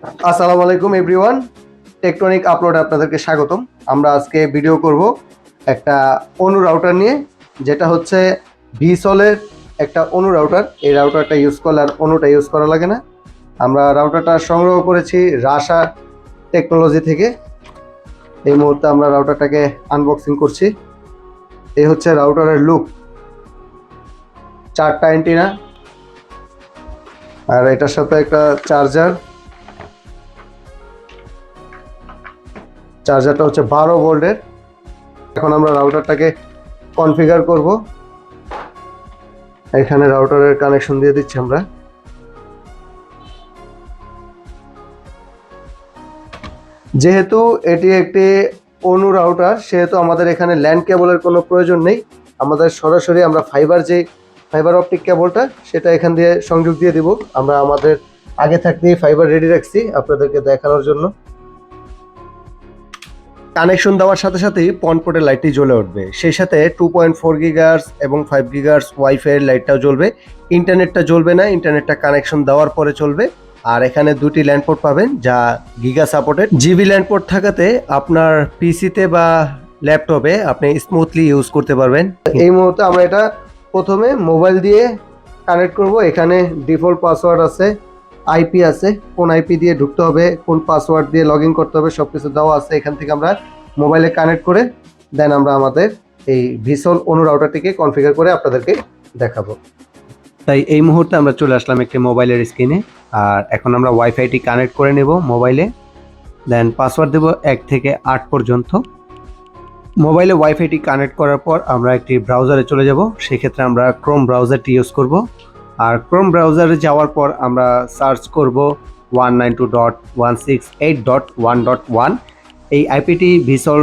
আসসালামু আলাইকুম everyone, tectonic upload আপনাদেরকে স্বাগতম। আমরা আজকে ভিডিও করব একটা অনু রাউটার নিয়ে, যেটা হচ্ছে ভিসলের একটা অনু রাউটার। এই রাউটারটা ইউজ করলে আর অনুটা ইউজ করা লাগে না। আমরা রাউটারটা সংগ্রহ করেছি রাশা টেকনোলজি থেকে। এই মুহূর্তে আমরা রাউটারটাকে আনবক্সিং করছি। এই হচ্ছে রাউটারের লুক, 4টা অ্যান্টিনা, আর এটার সাথে একটা চার্জারটা হচ্ছে 12 ভোল্টের। এখন আমরা রাউটারটাকে কনফিগার করব। এখানে রাউটারের কানেকশন দিয়ে দিচ্ছি আমরা। যেহেতু এটি একটি অনু রাউটার, সেহেতু আমাদের এখানে ল্যান্ড কেবলের কোনো প্রয়োজন নেই। আমাদের সরাসরি আমরা ফাইবার অপটিক কেবলটা সেটা এখান দিয়ে সংযোগ দিয়ে দিব। আমরা আমাদের আগে থাকতেই ফাইবার রেডি রাখছি আপনাদেরকে দেখানোর জন্য। কানেকশন দেওয়ার সাথে সাথেই পনপোর্টের লাইটটি জ্বলে উঠবে। সেই সাথে 2.4 গিগাহার্টজ এবং 5 গিগাহার্টজ ওয়াইফাই এর লাইটটাও জ্বলবে। ইন্টারনেটটা জ্বলবে না, ইন্টারনেটটা কানেকশন দেওয়ার পরে চলবে। আর এখানে দুটি ল্যান্ড পোর্ট পাবেন যা giga supported. GB land port থাকাতে আপনার পিসিতে বা ল্যাপটপে আপনি স্মুথলি ইউজ করতে পারবেন। এই মুহূর্তে আমরা এটা প্রথমে মোবাইল দিয়ে কানেক্ট করব। এখানে ডিফল্ট পাসওয়ার্ড আছে, আইপি আছে, কোন আইপি দিয়ে ঢুকতে হবে, কোন পাসওয়ার্ড দিয়ে লগ ইন করতে হবে, সবকিছু দেওয়া আছে। এখান থেকে আমরা মোবাইলে কানেক্ট করে দেন আমরা আমাদের এই ভিসল অনু রাউটারটিকে কনফিগার করে আপনাদেরকে দেখাবো। তাই এই মুহূর্তে আমরা চলে আসলাম একটি মোবাইলের স্ক্রিনে। আর এখন আমরা ওয়াইফাইটি কানেক্ট করে নেব মোবাইলে। দেন পাসওয়ার্ড দেব 1 থেকে 8 পর্যন্ত। মোবাইলে ওয়াইফাইটি কানেক্ট করার পর আমরা একটি ব্রাউজারে চলে যাব। সেক্ষেত্রে আমরা ক্রোম ব্রাউজারটি ইউজ করব। আর ক্রোম ব্রাউজারে যাওয়ার পর আমরা সার্চ করব 192.168.1.1। এই আইপিটি ভিসল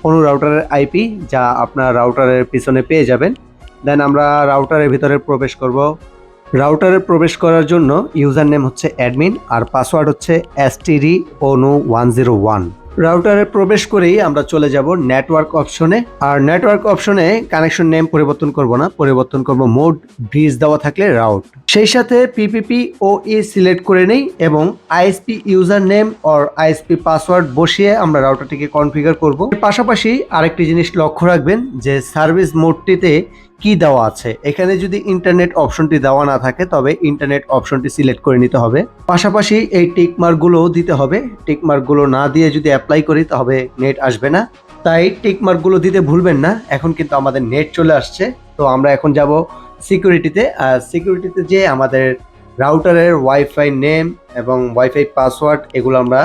অনু রাউটারের আইপি, যা আপনার রাউটারের পিছনে পেয়ে যাবেন। দেন আমরা রাউটারের ভিতরে প্রবেশ করব। রাউটারে প্রবেশ করার জন্য ইউজার নেম হচ্ছে অ্যাডমিন আর পাসওয়ার্ড হচ্ছে std onu101। রাউটারে প্রবেশ করেই আমরা চলে যাব নেটওয়ার্ক অপশনে। আর নেটওয়ার্ক অপশনে কানেকশন নেম পরিবর্তন করব না, পরিবর্তন করব মোড ব্রিজ দেওয়া থাকলে রাউট। সেই সাথে পিপিপি ও ই সিলেক্ট করে নেই এবং ISP user name or ISP password বসিয়ে আমরা রাউটারটিকে কনফিগার করব। পাশাপাশি আরেকটি জিনিস লক্ষ্য রাখবেন যে সার্ভিস মোডটিতে কি দেওয়া আছে। এখানে যদি ইন্টারনেট অপশনটি দেওয়া না থাকে তবে ইন্টারনেট অপশনটি সিলেক্ট করে নিতে হবে। পাশাপাশি এই টিক মার্কগুলো দিতে হবে। টিক মার্কগুলো না দিয়ে যদি অ্যাপ্লাই করি তবে নেট আসবে না, তাই টিক মার্কগুলো দিতে ভুলবেন না। এখন কিন্তু আমাদের নেট চলে আসছে। তো আমরা এখন যাব সিকিউরিটিতে। আর সিকিউরিটিতে যে আমাদের রাউটারের ওয়াইফাই নেম এবং ওয়াইফাই পাসওয়ার্ড এগুলো আমরা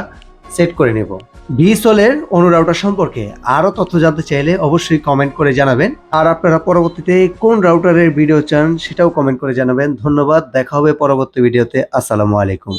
সেট করে নেব। ভিসলের অনু রাউটার সম্পর্কে আরো তথ্য জানতে চাইলে অবশ্যই কমেন্ট করে জানাবেন। আর আপনারা পরবর্তীতে কোন রাউটারের ভিডিও চান সেটাও কমেন্ট করে জানাবেন। ধন্যবাদ, দেখা হবে পরবর্তী ভিডিওতে। আসসালামু আলাইকুম।